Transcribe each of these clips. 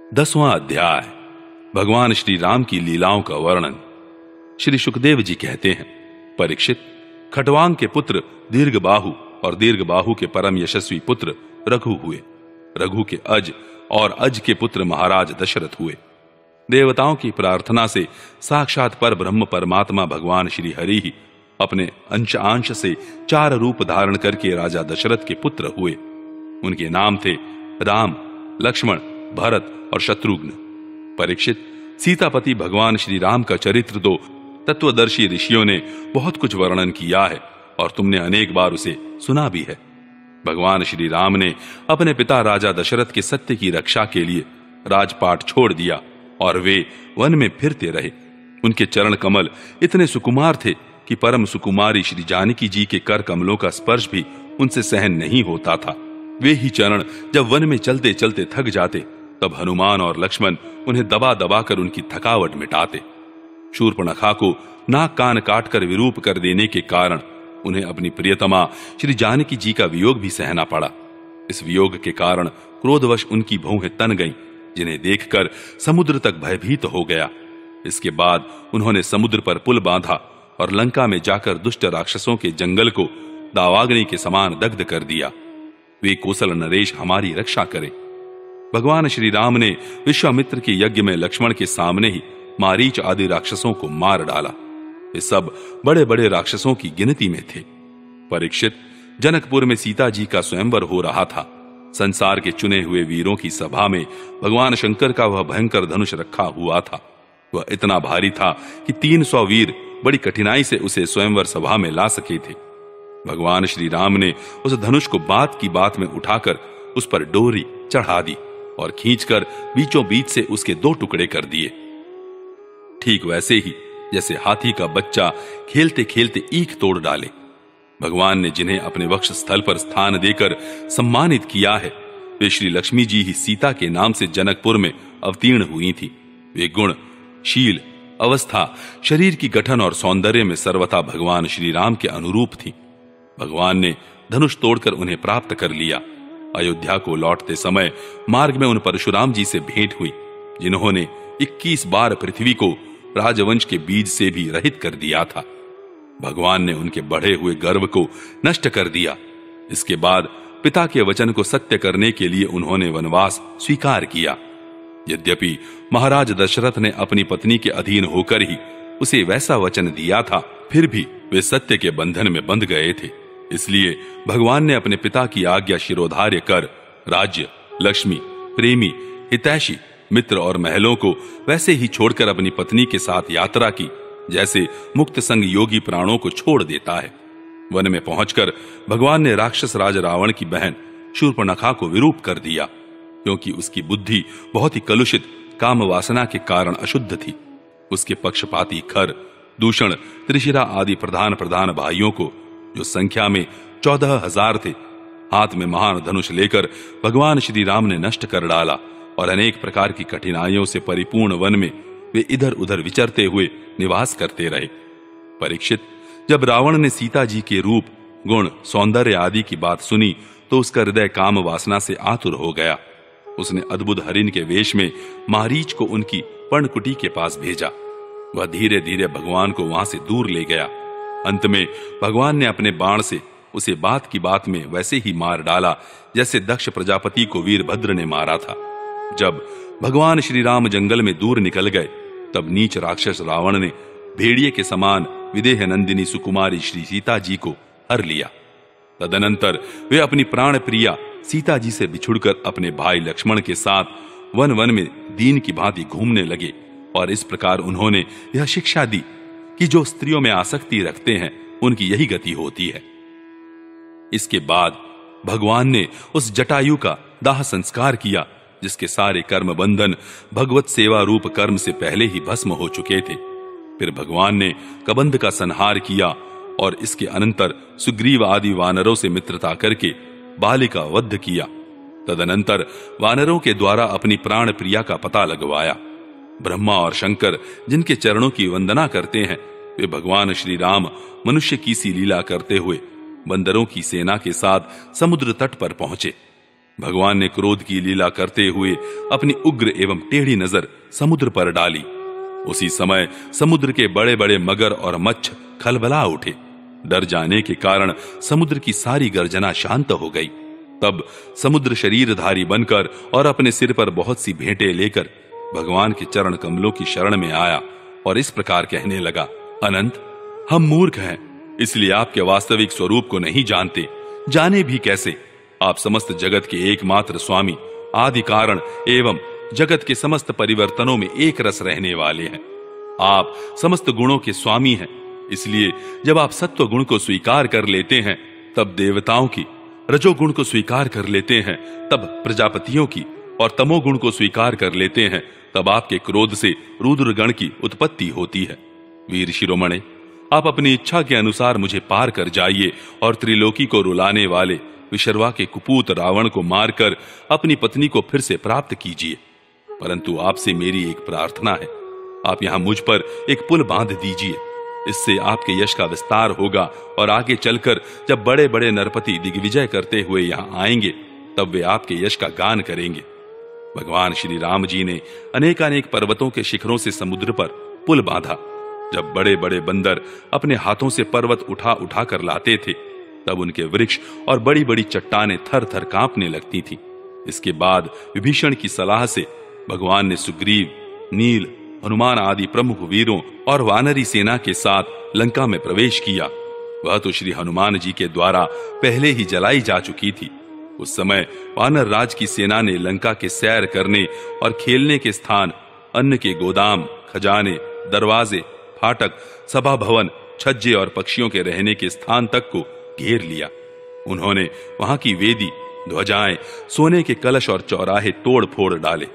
10वां अध्याय भगवान श्री राम की लीलाओं का वर्णन। श्री सुखदेव जी कहते हैं, परीक्षित, खटवांग के पुत्र दीर्घबाहु और दीर्घबाहु के परम यशस्वी पुत्र रघु हुए। रघु के अज और अज के पुत्र महाराज दशरथ हुए। देवताओं की प्रार्थना से साक्षात पर ब्रह्म परमात्मा भगवान श्री हरि ही अपने अंश से 4 रूप धारण करके राजा दशरथ के पुत्र हुए। उनके नाम थे राम, लक्ष्मण, भरत और शत्रुघ्न। परीक्षित, सीतापति भगवान श्री राम का चरित्र तो तत्वदर्शी ऋषियों ने बहुत कुछ वर्णन किया है और तुमने अनेक बार उसे सुना भी है। भगवान श्री राम ने अपने पिता राजा दशरथ के सत्य की रक्षा के लिए राजपाट छोड़ दिया और वे वन में फिरते रहे। उनके चरण कमल इतने सुकुमार थे कि परम सुकुमारी श्री जानकी जी के कर कमलों का स्पर्श भी उनसे सहन नहीं होता था। वे ही चरण जब वन में चलते चलते थक जाते, तब हनुमान और लक्ष्मण उन्हें दबा दबा कर उनकी थकावट मिटाते। शूर्पणखा को नाक कान काट कर विरूप कर देने के कारण उन्हें अपनी प्रियतमा श्री जानकी जी का वियोग भी सहना पड़ा। इस वियोग के कारण क्रोधवश उनकी भौहें तन गईं, जिन्हें देखकर समुद्र तक भयभीत हो गया। इसके बाद उन्होंने समुद्र पर पुल बांधा और लंका में जाकर दुष्ट राक्षसों के जंगल को दावाग्नि के समान दग्ध कर दिया। वे कौशल नरेश हमारी रक्षा करें। भगवान श्री राम ने विश्वामित्र के यज्ञ में लक्ष्मण के सामने ही मारीच आदि राक्षसों को मार डाला। ये सब बड़े बड़े राक्षसों की गिनती में थे। परीक्षित, जनकपुर में सीता जी का स्वयंवर हो रहा था। संसार के चुने हुए वीरों की सभा में भगवान शंकर का वह भयंकर धनुष रखा हुआ था। वह इतना भारी था कि 300 वीर बड़ी कठिनाई से उसे स्वयंवर सभा में ला सके थे। भगवान श्री राम ने उस धनुष को बात की बात में उठाकर उस पर डोरी चढ़ा दी और खींचकर बीचों बीच से उसके 2 टुकड़े कर दिए। ठीक वैसे ही जैसे हाथी का बच्चा खेलते खेलते ईख तोड़ डाले। भगवान ने जिन्हें अपने वक्ष स्थल पर स्थान देकर सम्मानित किया है, वे श्री लक्ष्मी जी ही सीता के नाम से जनकपुर में अवतीर्ण हुई थी। वे गुण, शील, अवस्था, शरीर की गठन और सौंदर्य में सर्वथा भगवान श्री राम के अनुरूप थी। भगवान ने धनुष तोड़कर उन्हें प्राप्त कर लिया। अयोध्या को लौटते समय मार्ग में उन परशुराम जी से भेंट हुई, जिन्होंने 21 बार पृथ्वी को राजवंश के बीज से भी रहित कर दिया था। भगवान ने उनके बढ़े हुए गर्व को नष्ट कर दिया। इसके बाद पिता के वचन को सत्य करने के लिए उन्होंने वनवास स्वीकार किया। यद्यपि महाराज दशरथ ने अपनी पत्नी के अधीन होकर ही उसे वैसा वचन दिया था, फिर भी वे सत्य के बंधन में बंध गए थे। इसलिए भगवान ने अपने पिता की आज्ञा शिरोधार्य कर राज्य, लक्ष्मी, प्रेमी, हितैषी, मित्र और महलों को वैसे ही छोड़कर अपनी पत्नी के साथ यात्रा की, जैसे मुक्त संग योगी प्राणों को छोड़ देता है। वन में पहुंचकर भगवान ने राक्षस राज रावण की बहन शूर्पणखा को विरूप कर दिया, क्योंकि उसकी बुद्धि बहुत ही कलुषित काम वासना के कारण अशुद्ध थी। उसके पक्षपाती खर, दूषण, त्रिशिरा आदि प्रधान प्रधान भाइयों को, जो संख्या में 14,000 थे, हाथ में महान धनुष लेकर भगवान श्री राम ने नष्ट कर डाला और अनेक प्रकार की कठिनाइयों से परिपूर्ण वन में वे इधर उधर विचरते हुए निवास करते रहे। परीक्षित, जब रावण ने सीता जी के रूप, गुण, सौंदर्य आदि की बात सुनी तो उसका हृदय काम वासना से आतुर हो गया। उसने अद्भुत हरिण के वेश में मारीच को उनकी पर्णकुटी के पास भेजा। वह धीरे धीरे भगवान को वहां से दूर ले गया। अंत में भगवान ने अपने बाण से उसे बात की बात में वैसे ही मार डाला जैसे दक्ष प्रजापति को वीरभद्र ने मारा था। जब भगवान श्री राम जंगल में दूर निकल गए, तब नीच राक्षस रावण ने भेड़िए के समान विदेह नंदिनी सुकुमारी श्री सीता जी को हर लिया। तदनंतर वे अपनी प्राण प्रिया सीता जी से बिछुड़कर अपने भाई लक्ष्मण के साथ वन वन में दीन की भांति घूमने लगे और इस प्रकार उन्होंने यह शिक्षा दी कि जो स्त्रियों में आसक्ति रखते हैं उनकी यही गति होती है। इसके बाद भगवान ने उस जटायु का दाह संस्कार किया, जिसके सारे कर्म बंधन भगवत सेवा रूप कर्म से पहले ही भस्म हो चुके थे। फिर भगवान ने कबंध का संहार किया और इसके अनंतर सुग्रीव आदि वानरों से मित्रता करके बाली का वध किया। तदनंतर वानरों के द्वारा अपनी प्राण प्रिया का पता लगवाया। ब्रह्मा और शंकर जिनके चरणों की वंदना करते हैं, वे भगवान श्री राम मनुष्य की सी लीला करते हुए बंदरों की सेना के साथ समुद्र तट पर पहुंचे। भगवान ने क्रोध की लीला करते हुए अपनी उग्र एवं टेढ़ी नजर समुद्र पर डाली। उसी समय समुद्र के बड़े बड़े मगर और मच्छ खलबला उठे। डर जाने के कारण समुद्र की सारी गर्जना शांत हो गई। तब समुद्र शरीरधारी बनकर और अपने सिर पर बहुत सी भेंटें लेकर भगवान के चरण कमलों की शरण में आया और इस प्रकार कहने लगा, अनंत, हम मूर्ख हैं, इसलिए आपके वास्तविक स्वरूप को नहीं जानते। जाने भी कैसे? आप समस्त जगत के एकमात्र स्वामी, आदि कारण एवं जगत के समस्त परिवर्तनों में एक रस रहने वाले हैं। आप समस्त गुणों के स्वामी हैं, इसलिए जब आप सत्व गुण को स्वीकार कर लेते हैं तब देवताओं की, रजोगुण को स्वीकार कर लेते हैं तब प्रजापतियों की, और तमोगुण को स्वीकार कर लेते हैं तब आपके क्रोध से रुद्रगण की उत्पत्ति होती है। वीर शिरोमणे, आप अपनी इच्छा के अनुसार मुझे पार कर जाइए और त्रिलोकी को रुलाने वाले विशर्वा के कुपूत रावण को मारकर अपनी पत्नी को फिर से प्राप्त कीजिए। परंतु आपसे मेरी एक प्रार्थना है, आप यहां मुझ पर एक पुल बांध दीजिए। इससे आपके यश का विस्तार होगा और आगे चलकर जब बड़े बड़े नरपति दिग्विजय करते हुए यहां आएंगे तब वे आपके यश का गान करेंगे। भगवान श्री राम जी ने अनेकानेक पर्वतों के शिखरों से समुद्र पर पुल बांधा। जब बड़े बड़े बंदर अपने हाथों से पर्वत उठा उठा कर लाते थे तब उनके वृक्ष और बड़ी बड़ी चट्टानें थर थर कांपने लगती थी। इसके बाद विभीषण की सलाह से भगवान ने सुग्रीव, नील, हनुमान आदि प्रमुख वीरों और वानरी सेना के साथ लंका में प्रवेश किया। वह तो श्री हनुमान जी के द्वारा पहले ही जलाई जा चुकी थी। उस समय वानर राज की सेना ने लंका के सैर करने और खेलने के स्थान, अन्न के गोदाम, खजाने, दरवाजे, फाटक, सभा भवन, छज्जे और पक्षियों के रहने के स्थान तक को घेर लिया। उन्होंने वहां की वेदी, ध्वजाएं, सोने के कलश और चौराहे तोड़ फोड़ डाले।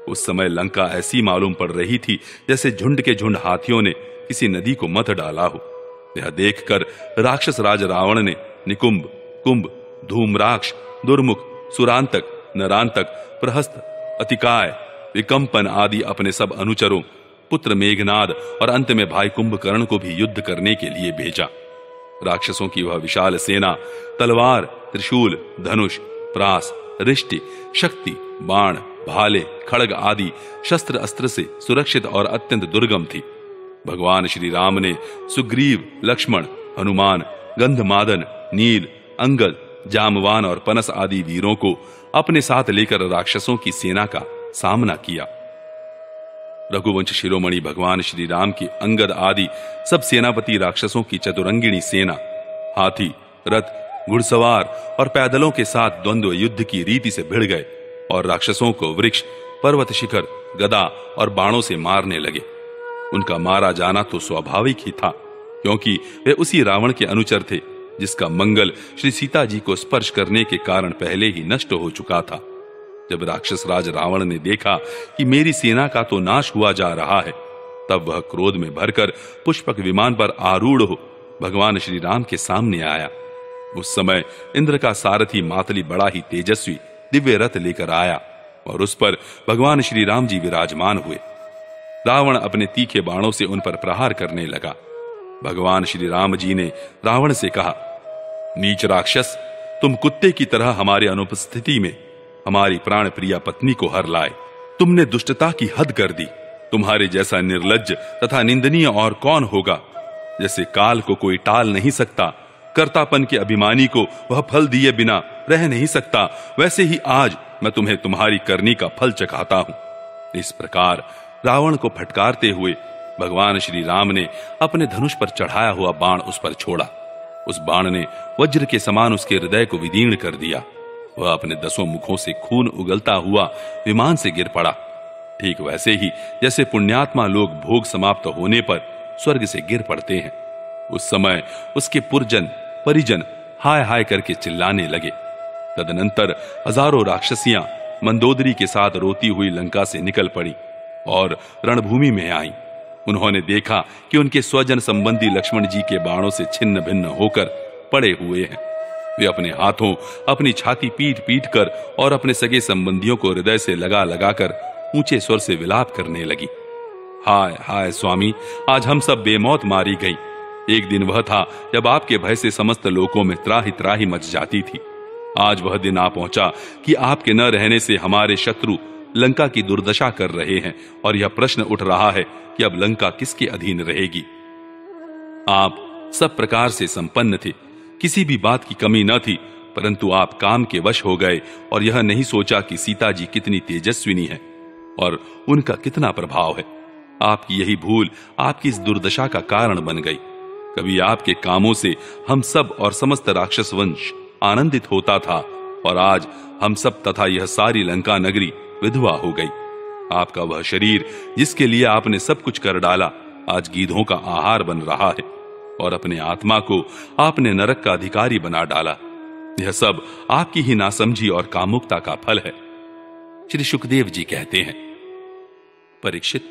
उस समय लंका ऐसी मालूम पड़ रही थी जैसे झुंड के झुंड हाथियों ने किसी नदी को मथ डाला हो। यह देखकर राक्षस राज रावण ने निकुंभ, कुंभ, धूम्राक्ष, दुर्मुख, सुरांतक, नरांतक, प्रहस्त, अतिकाय, विकंपन आदि अपने सब अनुचरों, पुत्र मेघनाद और अंत में भाई कुंभकर्ण को भी युद्ध करने के लिए भेजा। राक्षसों की वह विशाल सेना तलवार, त्रिशूल, धनुष, प्रास, रिष्टि, शक्ति, बाण, भाले, खड़ग आदि शस्त्र अस्त्र से सुरक्षित और अत्यंत दुर्गम थी। भगवान श्री राम ने सुग्रीव, लक्ष्मण, हनुमान, गंधमादन, नील, अंगद, जामवान और पनस आदि वीरों को अपने साथ लेकर राक्षसों की सेना का सामना किया। रघुवंश शिरोमणि भगवान श्री राम की अंगद आदि सब सेनापति राक्षसों की चतुरंगिणी सेना, हाथी, रथ, घुड़सवार और पैदलों के साथ द्वंद्व युद्ध की रीति से भिड़ गए और राक्षसों को वृक्ष, पर्वत शिखर, गदा और बाणों से मारने लगे। उनका मारा जाना तो स्वाभाविक ही था, क्योंकि वे उसी रावण के अनुचर थे जिसका मंगल श्री सीता जी को स्पर्श करने के कारण पहले ही नष्ट हो चुका था। जब राक्षस राज रावण ने देखा कि मेरी सेना का तो नाश हुआ जा रहा है, तब वह क्रोध में भरकर पुष्पक विमान पर आरूढ़ हो भगवान श्री राम के सामने आया। उस समय इंद्र का सारथी मातली बड़ा ही तेजस्वी दिव्य रथ लेकर आया और उस पर भगवान श्री राम जी विराजमान हुए। रावण अपने तीखे बाणों से उन पर प्रहार करने लगा। भगवान श्री राम जी ने रावण से कहा, नीच राक्षस, तुम कुत्ते की तरह हमारे अनुपस्थिति में हमारी प्राण प्रिया पत्नी को हर लाए। तुमने दुष्टता की हद कर दी। तुम्हारे जैसा निर्लज्ज तथा निंदनीय और कौन होगा। जैसे काल को कोई टाल नहीं सकता, कर्तापन के अभिमानी को वह फल दिए बिना रह नहीं सकता, वैसे ही आज मैं तुम्हें तुम्हारी करनी का फल चखाता हूं। इस प्रकार रावण को फटकारते हुए भगवान श्री राम ने अपने धनुष पर चढ़ाया हुआ बाण उस पर छोड़ा। उस बाण ने वज्र के समान उसके हृदय को विदीर्ण कर दिया। वह अपने 10 मुखों से खून उगलता हुआ विमान से गिर पड़ा, ठीक वैसे ही जैसे पुण्यात्मा लोग भोग समाप्त होने पर स्वर्ग से गिर पड़ते हैं। उस समय उसके पुरजन परिजन हाय हाय करके चिल्लाने लगे। तदनंतर हजारों राक्षसियां मंदोदरी के साथ रोती हुई लंका से निकल पड़ी और रणभूमि में आईं। उन्होंने देखा कि उनके स्वजन संबंधी लक्ष्मण जी के बाणों से छिन्न भिन्न होकर पड़े हुए हैं। वे अपने हाथों अपनी छाती पीट पीट कर और अपने सगे संबंधियों को हृदय से लगा लगा कर ऊंचे स्वर से विलाप करने लगी। हाय हाय स्वामी, आज हम सब बेमौत मारी गई। एक दिन वह था जब आपके भय से समस्त लोकों में त्राहि त्राहि मच जाती थी। आज वह दिन आ पहुंचा कि आपके न रहने से हमारे शत्रु लंका की दुर्दशा कर रहे हैं और यह प्रश्न उठ रहा है कि अब लंका किसके अधीन रहेगी। आप सब प्रकार से संपन्न थे, किसी भी बात की कमी न थी, परंतु आप काम के वश हो गए और यह नहीं सोचा कि सीता जी कितनी तेजस्विनी है और उनका कितना प्रभाव है। आपकी यही भूल आपकी इस दुर्दशा का कारण बन गई। कभी आपके कामों से हम सब और समस्त राक्षस वंश आनंदित होता था और आज हम सब तथा यह सारी लंका नगरी विधवा हो गई। आपका वह शरीर जिसके लिए आपने सब कुछ कर डाला आज गीधों का आहार बन रहा है और अपने आत्मा को आपने नरक का अधिकारी बना डाला। यह सब आपकी ही नासमझी और कामुकता का फल है। श्री सुखदेव जी कहते हैं, परीक्षित,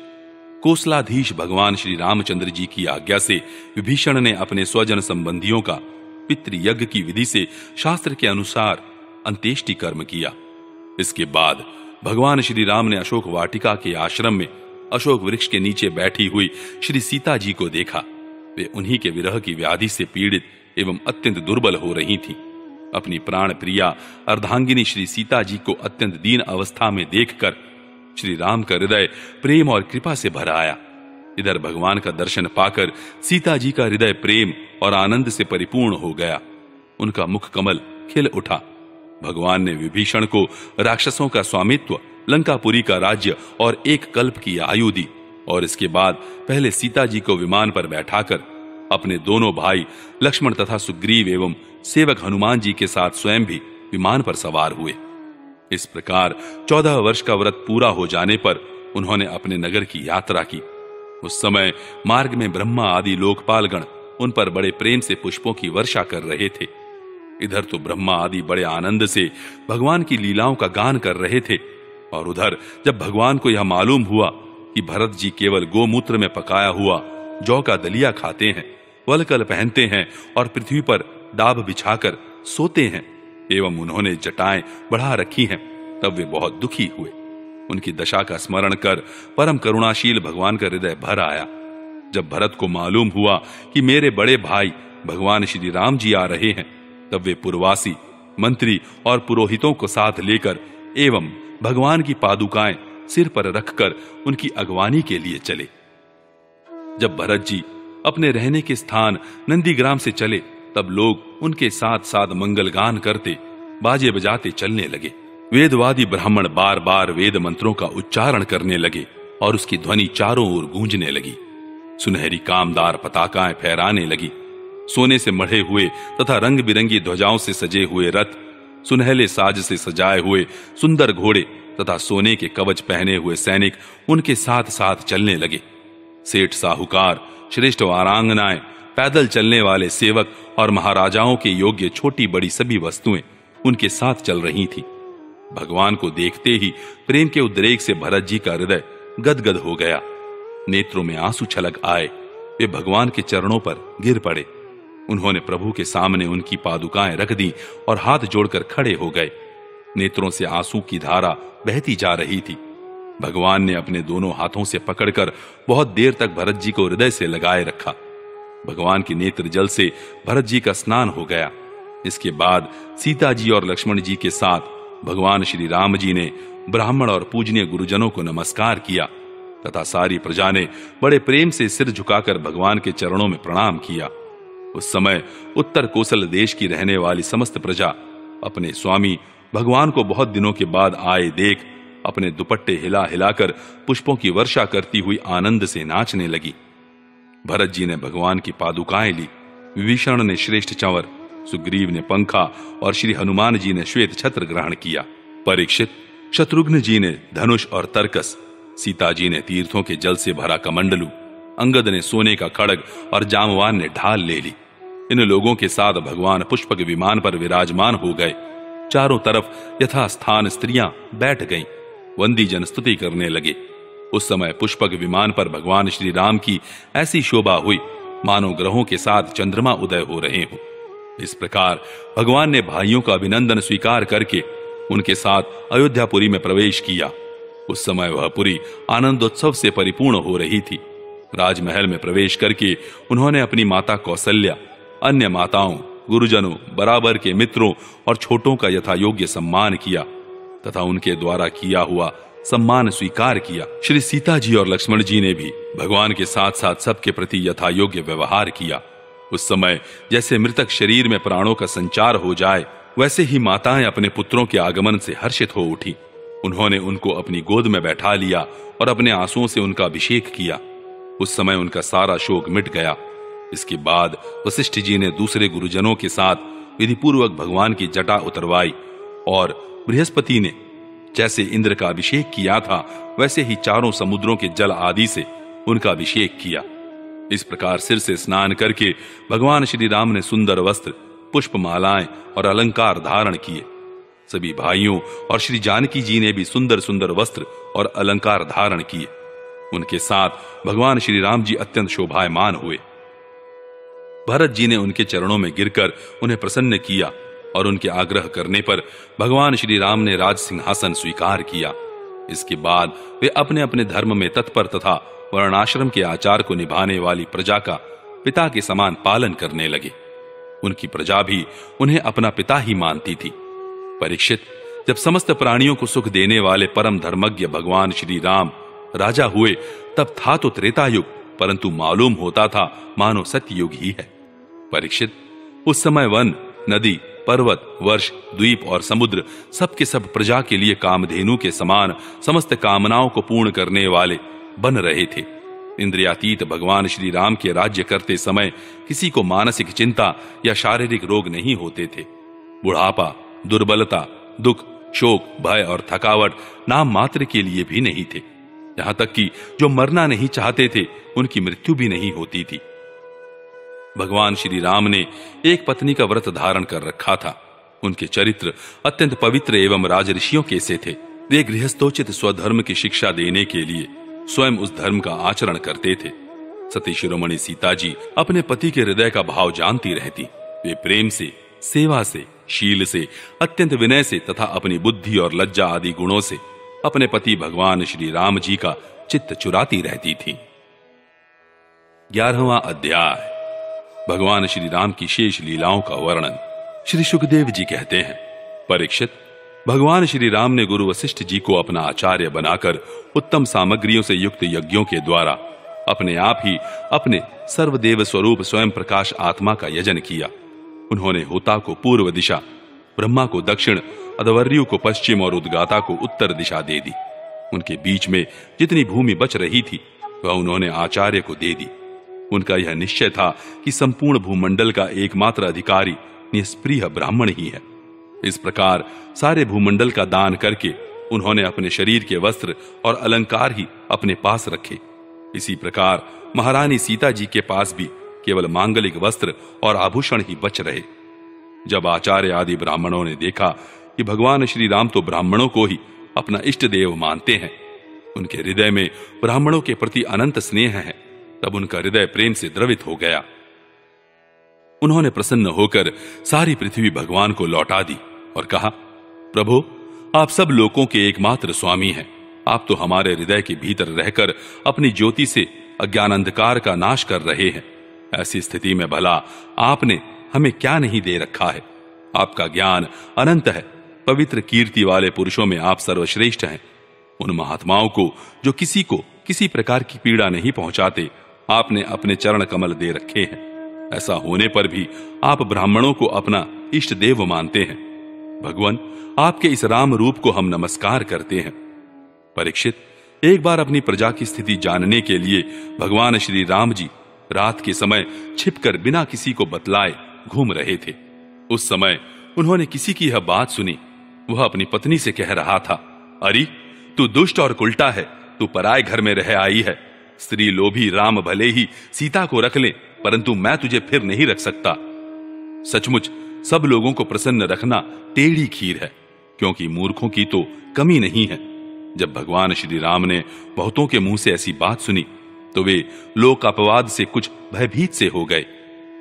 कोसलाधीश भगवान श्री रामचंद्र जी की आज्ञा से विभीषण ने अपने स्वजन संबंधियों का पितृयज्ञ की विधि से शास्त्र के अनुसार अंत्येष्टि कर्म किया। इसके बाद भगवान श्री राम ने अशोक वाटिका के आश्रम में अशोक वृक्ष के नीचे बैठी हुई श्री सीता जी को देखा। वे उन्हीं के विरह की व्याधि से पीड़ित एवं अत्यंत दुर्बल हो रही थीं। अपनी प्राण प्रिया अर्धांगिनी श्री सीता जी को अत्यंत दीन अवस्था में देखकर श्री राम का हृदय प्रेम और कृपा से भर आया। इधर भगवान का दर्शन पाकर सीता जी का हृदय प्रेम और आनंद से परिपूर्ण हो गया। उनका मुख कमल खिल उठा। भगवान ने विभीषण को राक्षसों का स्वामित्व, लंकापुरी का राज्य और एक कल्प की आयु दी और इसके बाद पहले सीता जी को विमान पर बैठाकर अपने दोनों भाई लक्ष्मण तथा सुग्रीव एवं सेवक हनुमान जी के साथ स्वयं भी विमान पर सवार हुए। इस प्रकार 14 वर्ष का व्रत पूरा हो जाने पर उन्होंने अपने नगर की यात्रा की। उस समय मार्ग में ब्रह्मा आदि लोकपालगण उन पर बड़े प्रेम से पुष्पों की वर्षा कर रहे थे। इधर तो ब्रह्मा आदि बड़े आनंद से भगवान की लीलाओं का गान कर रहे थे और उधर जब भगवान को यह मालूम हुआ कि भरत जी केवल गोमूत्र में पकाया हुआ जौ का दलिया खाते हैं, वलकल पहनते हैं और पृथ्वी पर डाब बिछाकर सोते हैं एवं उन्होंने जटाएं बढ़ा रखी हैं, तब वे बहुत दुखी हुए। उनकी दशा का स्मरण कर परम करुणाशील भगवान का हृदय भर आया। जब भरत को मालूम हुआ कि मेरे बड़े भाई भगवान श्री राम जी आ रहे हैं, तब वे पुरवासी, मंत्री और पुरोहितों को साथ लेकर एवं भगवान की पादुकाएं सिर पर रखकर उनकी अगवानी के लिए चले। जब भरत जी अपने रहने के स्थान नंदीग्राम से चले, तब लोग उनके साथ साथ मंगल गान करते, बाजे बजाते चलने लगे। वेदवादी ब्राह्मण बार बार वेद मंत्रों का उच्चारण करने लगे और उसकी ध्वनि चारों ओर गूंजने लगी। सुनहरी कामदार पताकाएं फहराने लगी। सोने से मढ़े हुए तथा रंग बिरंगी ध्वजाओं से सजे हुए रथ, सुनहले साज से सजाए हुए सुंदर घोड़े तथा सोने के कवच पहने हुए सैनिक उनके साथ साथ चलने लगे। सेठ साहूकार, श्रेष्ठ वारांगनाएं, पैदल चलने वाले सेवक और महाराजाओं के योग्य छोटी बड़ी सभी वस्तुएं उनके साथ चल रही थी। भगवान को देखते ही प्रेम के उद्रेक से भरत जी का हृदय गदगद हो गया। नेत्रों में आंसू छलक आए। वे भगवान के चरणों पर गिर पड़े। उन्होंने प्रभु के सामने उनकी पादुकाएं रख दी और हाथ जोड़कर खड़े हो गए। नेत्रों से आंसू की धारा बहती जा रही थी। भगवान ने अपने दोनों हाथों से पकड़कर बहुत देर तक भरत जी को हृदय से लगाए रखा। भगवान के नेत्र जल से भरत जी का स्नान हो गया। इसके बाद सीता जी और लक्ष्मण जी के साथ भगवान श्री राम जी ने ब्राह्मण और पूजनीय गुरुजनों को नमस्कार किया तथा सारी प्रजा ने बड़े प्रेम से सिर झुकाकर भगवान के चरणों में प्रणाम किया। उस समय उत्तर कोसल देश की रहने वाली समस्त प्रजा अपने स्वामी भगवान को बहुत दिनों के बाद आए देख अपने दुपट्टे हिला हिलाकर पुष्पों की वर्षा करती हुई आनंद से नाचने लगी। भरत जी ने भगवान की पादुकाएं ली। विभीषण ने श्रेष्ठ चंवर, सुग्रीव ने पंखा और श्री हनुमान जी ने श्वेत छत्र ग्रहण किया। परीक्षित, शत्रुघ्न जी ने धनुष और तरकस, सीता जी ने तीर्थों के जल से भरा कमंडलू, अंगद ने सोने का खड़ग और जामवान ने ढाल ले ली। इन लोगों के साथ भगवान पुष्पक विमान पर विराजमान हो गए। चारों तरफ यथास्थान स्त्रियां बैठ गईं, वंदी जन स्तुति करने लगे। उस समय पुष्पक विमान पर भगवान श्री राम की ऐसी शोभा हुई मानो ग्रहों के साथ चंद्रमा उदय हो रहे हो। इस प्रकार भगवान ने भाइयों का अभिनंदन स्वीकार करके उनके साथ अयोध्यापुरी में प्रवेश किया। उस समय वह पुरी आनंदोत्सव से परिपूर्ण हो रही थी। राजमहल में प्रवेश करके उन्होंने अपनी माता कौसल्या, अन्य माताओं गुरुजनों, बराबर के मित्रों और छोटों का यथा योग्य सम्मान किया तथा उनके द्वारा किया हुआ सम्मान स्वीकार किया। श्री सीता जी और लक्ष्मण जी ने भी भगवान के साथ साथ सबके प्रति यथा योग्य व्यवहार किया। उस समय जैसे मृतक शरीर में प्राणों का संचार हो जाए, वैसे ही माताएं अपने पुत्रों के आगमन से हर्षित हो उठी। उन्होंने उनको अपनी गोद में बैठा लिया और अपने आंसुओं से उनका अभिषेक किया। उस समय उनका सारा शोक मिट गया। इसके बाद वशिष्ठ जी ने दूसरे गुरुजनों के साथ विधिपूर्वक भगवान की जटा उतरवाई और बृहस्पति ने जैसे इंद्र का अभिषेक किया था, वैसे ही चारों समुद्रों के जल आदि से उनका अभिषेक किया। इस प्रकार सिर से स्नान करके भगवान श्री राम ने सुंदर वस्त्र, पुष्पमालाएं और अलंकार धारण किए। सभी भाइयों और श्री जानकी जी ने भी सुंदर सुंदर वस्त्र और अलंकार धारण किए। उनके साथ भगवान श्री राम जी अत्यंत शोभायमान हुए। भरत जी ने उनके चरणों में गिरकर उन्हें प्रसन्न किया और उनके आग्रह करने पर भगवान श्री राम ने राज सिंहासन स्वीकार किया। इसके बाद वे अपने अपने धर्म में तत्पर तथा वर्णाश्रम के आचार को निभाने वाली प्रजा का पिता के समान पालन करने लगे। उनकी प्रजा भी उन्हें अपना पिता ही मानती थी। परीक्षित, जब समस्त प्राणियों को सुख देने वाले परम धर्मज्ञ भगवान श्री राम राजा हुए, तब था तो त्रेता युग, परंतु मालूम होता था मानो सत्ययुग ही है। परीक्षित, उस समय वन, नदी, पर्वत, वर्ष, द्वीप और समुद्र सबके सब प्रजा के लिए कामधेनु के समान समस्त कामनाओं को पूर्ण करने वाले बन रहे थे। इंद्रियातीत भगवान श्री राम के राज्य करते समय किसी को मानसिक चिंता या शारीरिक रोग नहीं होते थे। बुढ़ापा, दुर्बलता, दुख, शोक, भय और थकावट नाम मात्र के लिए भी नहीं थे। यहां तक कि जो मरना नहीं चाहते थे, उनकी मृत्यु भी नहीं होती थी। भगवान श्री राम ने एक पत्नी का व्रत धारण कर रखा था। उनके चरित्र अत्यंत पवित्र एवं राजऋषियों के से थे। वे गृहस्थोचित स्वधर्म की शिक्षा देने के लिए स्वयं उस धर्म का आचरण करते थे। सती शिरोमणि सीता जी अपने पति के हृदय का भाव जानती रहती। वे प्रेम से, सेवा से, शील से, अत्यंत विनय से तथा अपनी बुद्धि और लज्जा आदि गुणों से अपने पति भगवान श्री राम जी का चित्त चुराती रहती थी। 11वां अध्याय, भगवान श्री राम की शेष लीलाओं का वर्णन। श्री सुखदेव जी कहते हैं, परीक्षित, भगवान श्री राम ने गुरु वशिष्ठ जी को अपना आचार्य बनाकर उत्तम सामग्रियों से युक्त यज्ञों के द्वारा अपने आप ही अपने सर्वदेव स्वरूप स्वयं प्रकाश आत्मा का यजन किया। उन्होंने होता को पूर्व दिशा, ब्रह्मा को दक्षिण, अधवर्यु को पश्चिम और उद्गाता को उत्तर दिशा दे दी। उनके बीच में जितनी भूमि बच रही थी वह उन्होंने आचार्य को दे दी। उनका यह निश्चय था कि संपूर्ण भूमंडल का एकमात्र अधिकारी निष्प्रिय ब्राह्मण ही है। इस प्रकार सारे भूमंडल का दान करके उन्होंने अपने शरीर के वस्त्र और अलंकार ही अपने पास रखे। इसी प्रकार महारानी सीता जी के पास भी केवल मांगलिक वस्त्र और आभूषण ही बच रहे। जब आचार्य आदि ब्राह्मणों ने देखा कि भगवान श्री राम तो ब्राह्मणों को ही अपना इष्ट देव मानते हैं, उनके हृदय में ब्राह्मणों के प्रति अनंत स्नेह है, तब उनका हृदय प्रेम से द्रवित हो गया। उन्होंने प्रसन्न होकर सारी पृथ्वी भगवान को लौटा दी और कहा, प्रभु, आप सब लोगों के एकमात्र स्वामी हैं। आप तो हमारे हृदय के भीतर रहकर अपनी ज्योति से अज्ञान अंधकार का नाश कर रहे हैं। ऐसी स्थिति में भला आपने हमें क्या नहीं दे रखा है। आपका ज्ञान अनंत है। पवित्र कीर्ति वाले पुरुषों में आप सर्वश्रेष्ठ हैं। उन महात्माओं को जो किसी को किसी प्रकार की पीड़ा नहीं पहुंचाते, आपने अपने चरण कमल दे रखे हैं। ऐसा होने पर भी आप ब्राह्मणों को अपना इष्ट देव मानते हैं। भगवान, आपके इस राम रूप को हम नमस्कार करते हैं। परीक्षित, एक बार अपनी प्रजा की स्थिति जानने के लिए भगवान श्री राम जी रात के समय छिपकर बिना किसी को बतलाए घूम रहे थे। उस समय उन्होंने किसी की यह बात सुनी। वह अपनी पत्नी से कह रहा था, अरे तू दुष्ट और उल्टा है, तू पराए घर में रह आई है। स्त्री लोभी राम भले ही सीता को रख ले, परंतु मैं तुझे फिर नहीं रख सकता। सचमुच सब लोगों को प्रसन्न रखना टेढ़ी खीर है, क्योंकि मूर्खों की तो कमी नहीं है। जब भगवान श्री राम ने बहुतों के मुंह से ऐसी बात सुनी तो वे लोक अपवाद से कुछ भयभीत से हो गए।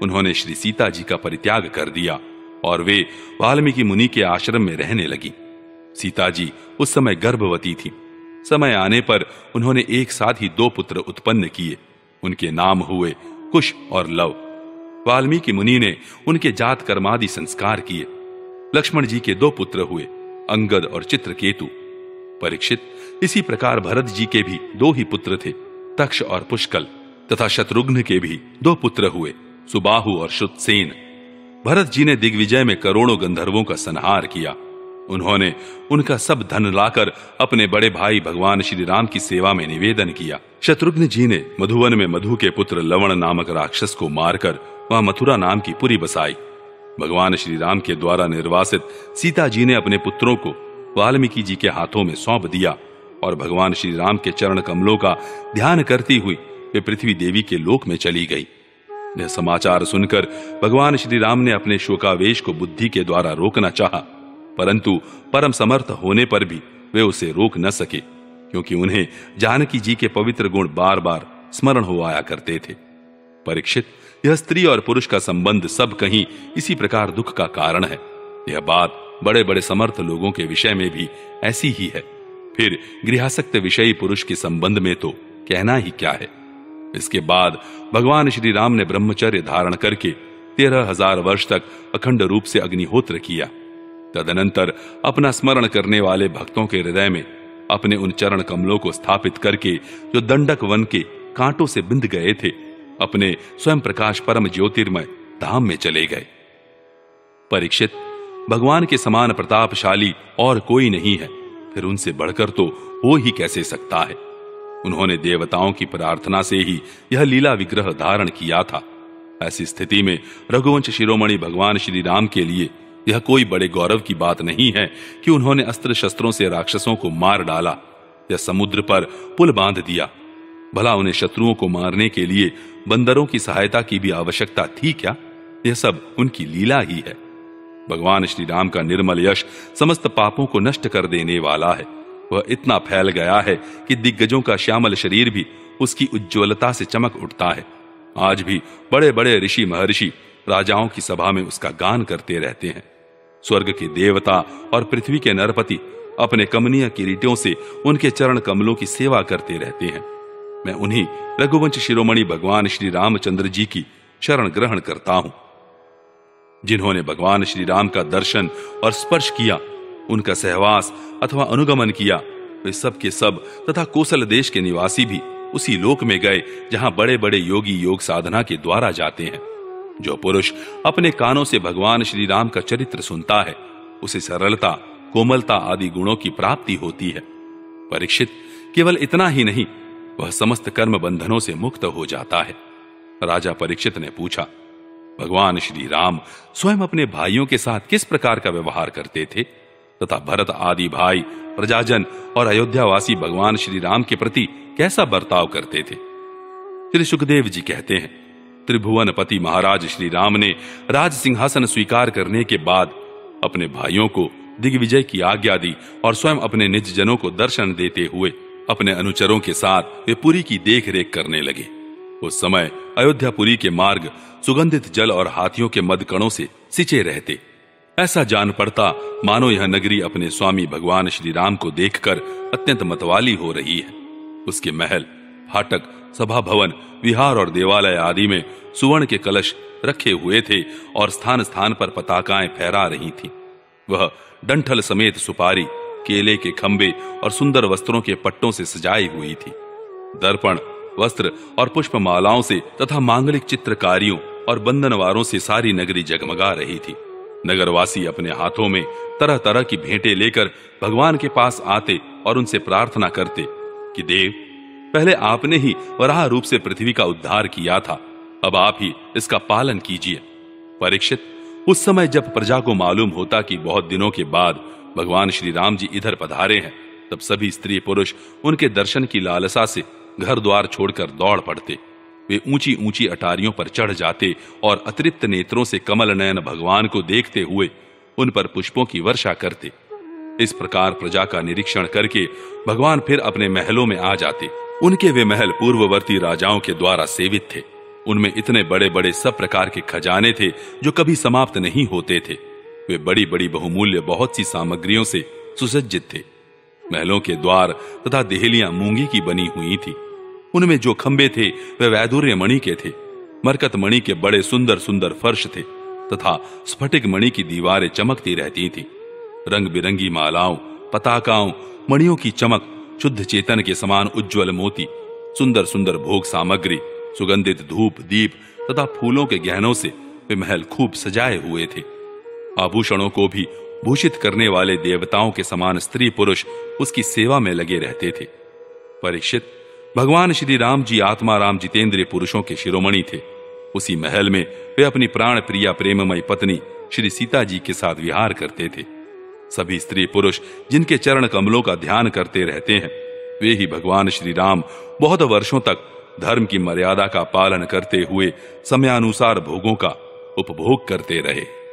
उन्होंने श्री सीता जी का परित्याग कर दिया और वे वाल्मीकि मुनि के आश्रम में रहने लगी। सीता जी उस समय गर्भवती थी। समय आने पर उन्होंने एक साथ ही 2 पुत्र उत्पन्न किए। उनके नाम हुए कुश और लव। वाल्मीकि मुनि ने उनके जात कर्मादि संस्कार किए। लक्ष्मण जी के 2 पुत्र हुए, अंगद और चित्रकेतु। परीक्षित, इसी प्रकार भरत जी के भी 2 ही पुत्र थे, तक्ष और पुष्कल, तथा शत्रुघ्न के भी 2 पुत्र हुए, सुबाहु और श्रुतसेन। भरत जी ने दिग्विजय में करोड़ों गंधर्वों का संहार किया। उन्होंने उनका सब धन लाकर अपने बड़े भाई भगवान श्री राम की सेवा में निवेदन किया। शत्रुघ्न जी ने मधुवन में मधु के पुत्र लवण नामक राक्षस को मारकर वहां मथुरा नाम की पुरी बसाई। भगवान श्री राम के द्वारा निर्वासित सीता जी ने अपने पुत्रों को वाल्मीकि जी के हाथों में सौंप दिया और भगवान श्री राम के चरण कमलों का ध्यान करती हुई वे पृथ्वी देवी के लोक में चली गई। यह समाचार सुनकर भगवान श्री राम ने अपने शोकावेश को बुद्धि के द्वारा रोकना चाहा, परंतु परम समर्थ होने पर भी वे उसे रोक न सके, क्योंकि उन्हें जानकी जी के पवित्र गुण बार बार स्मरण हो आया करते थे। परीक्षित, यह स्त्री और पुरुष का संबंध सब कहीं इसी प्रकार दुख का कारण है। यह बात बड़े बड़े समर्थ लोगों के विषय में भी ऐसी ही है। फिर गृहासक्त विषयी पुरुष के संबंध में तो कहना ही क्या है। इसके बाद भगवान श्री राम ने ब्रह्मचर्य धारण करके 13,000 वर्ष तक अखंड रूप से अग्निहोत्र किया। तदनंतर अपना स्मरण करने वाले भक्तों के हृदय में अपने उन चरण कमलों को स्थापित करके, जो दंडक वन के कांटों से बिंध गए थे, अपने स्वयं प्रकाश परम ज्योतिर्मय धाम में चले गए। परीक्षित, भगवान के समान प्रतापशाली और कोई नहीं है, फिर उनसे बढ़कर तो हो ही कैसे सकता है। उन्होंने देवताओं की प्रार्थना से ही यह लीला विग्रह धारण किया था। ऐसी स्थिति में रघुवंश शिरोमणि भगवान श्री राम के लिए यह कोई बड़े गौरव की बात नहीं है कि उन्होंने अस्त्र शस्त्रों से राक्षसों को मार डाला या समुद्र पर पुल बांध दिया। भला उन्हें शत्रुओं को मारने के लिए बंदरों की सहायता की भी आवश्यकता थी क्या? यह सब उनकी लीला ही है। भगवान श्री राम का निर्मल यश समस्त पापों को नष्ट कर देने वाला है। वह इतना फैल गया है कि दिग्गजों का श्यामल शरीर भी उसकी उज्ज्वलता से चमक उठता है। आज भी बड़े बड़े ऋषि महर्षि राजाओं की सभा में उसका गान करते रहते हैं। स्वर्ग के देवता और पृथ्वी के नरपति अपने कमनीय किरीटों से उनके चरण कमलों की सेवा करते रहते हैं। मैं उन्हीं रघुवंश शिरोमणि भगवान श्री रामचंद्र जी की शरण ग्रहण करता हूं, जिन्होंने भगवान श्री राम का दर्शन और स्पर्श किया, उनका सहवास अथवा अनुगमन किया। वे सब के सब तथा कोसल देश के निवासी भी उसी लोक में गए जहां बड़े बड़े योगी योग साधना के द्वारा जाते हैं। जो पुरुष अपने कानों से भगवान श्री राम का चरित्र सुनता है, उसे सरलता, कोमलता आदि गुणों की प्राप्ति होती है। परीक्षित, केवल इतना ही नहीं, वह समस्त कर्म बंधनों से मुक्त हो जाता है। राजा परीक्षित ने पूछा, भगवान श्री राम स्वयं अपने भाइयों के साथ किस प्रकार का व्यवहार करते थे तथा भरत आदि भाई, प्रजाजन और अयोध्यावासी भगवान श्री राम के प्रति कैसा बर्ताव करते थे? श्री सुखदेव जी कहते हैं, त्रिभुवनपति महाराज श्री राम ने राज सिंहासन स्वीकार करने के बाद अपने भाइयों को दिग्विजय की आज्ञा दी और स्वयं अपने निज जनों को दर्शन देते हुए अपने अनुचरों के साथ वे पुरी की देख रेख करने लगे। उस समय अयोध्यापुरी के मार्ग सुगंधित जल और हाथियों के मदकणों से सिंचे रहते। ऐसा जान पड़ता मानो यह नगरी अपने स्वामी भगवान श्री राम को देखकर अत्यंत मतवाली हो रही है। उसके महल, फाटक, सभा भवन, विहार और देवालय आदि में सुवर्ण के कलश रखे हुए थे और स्थान स्थान पर पताकाएं फहरा रही थीं। वह डंठल समेत सुपारी, केले के खंबे और सुंदर वस्त्रों के पट्टों से सजाई हुई थी। दर्पण, वस्त्र और पुष्पमालाओं से तथा मांगलिक चित्रकारियों और बंधनवारों से सारी नगरी जगमगा रही थी। नगरवासी अपने हाथों में तरह तरह की भेंटें लेकर भगवान के पास आते और उनसे प्रार्थना करते कि देव, पहले आपने ही वराह रूप से पृथ्वी का उद्धार किया था, अब आप ही इसका पालन कीजिए। परीक्षित, उस समय जब प्रजा को मालूम होता कि बहुत दिनों के बाद भगवान श्री राम जी इधर पधारे हैं, तब सभी स्त्री पुरुष उनके दर्शन की लालसा से घर द्वार छोड़कर दौड़ पड़ते। वे ऊंची ऊंची अटारियों पर चढ़ जाते और अतृप्त नेत्रों से कमल नयन भगवान को देखते हुए उन पर पुष्पों की वर्षा करते। इस प्रकार प्रजा का निरीक्षण करके भगवान फिर अपने महलों में आ जाते। उनके वे महल पूर्ववर्ती राजाओं के द्वारा सेवित थे। उनमें इतने बड़े बड़े सब प्रकार के खजाने थे जो कभी समाप्त नहीं होते थे। वे बड़ी बड़ी बहुमूल्य बहुत सी सामग्रियों से सुसज्जित थे। महलों के द्वार तथा देहलियां मूंगी की बनी हुई थी। उनमें जो खंबे थे वे वैदुर्य मणि के थे। मरकत मणि के बड़े सुंदर सुंदर फर्श थे तथा स्फटिक मणि की दीवारें चमकती रहती थीं। रंग बिरंगी मालाओं, पताकाओं, मणियों की चमक, शुद्ध चेतन के समान उज्ज्वल मोती, सुंदर सुंदर भोग सामग्री, सुगंधित धूप, दीप तथा फूलों के गहनों से वे महल खूब सजाए हुए थे। आभूषणों को भी भूषित करने वाले देवताओं के समान स्त्री पुरुष उसकी सेवा में लगे रहते थे। परीक्षित, भगवान श्री राम जी आत्माराम जितेंद्रिय पुरुषों के शिरोमणि थे। उसी महल में वे अपनी प्राण प्रिया प्रेममयी पत्नी श्री सीता जी के साथ विहार करते थे। सभी स्त्री पुरुष जिनके चरण कमलों का ध्यान करते रहते हैं, वे ही भगवान श्री राम बहुत वर्षों तक धर्म की मर्यादा का पालन करते हुए समयानुसार भोगों का उपभोग करते रहे।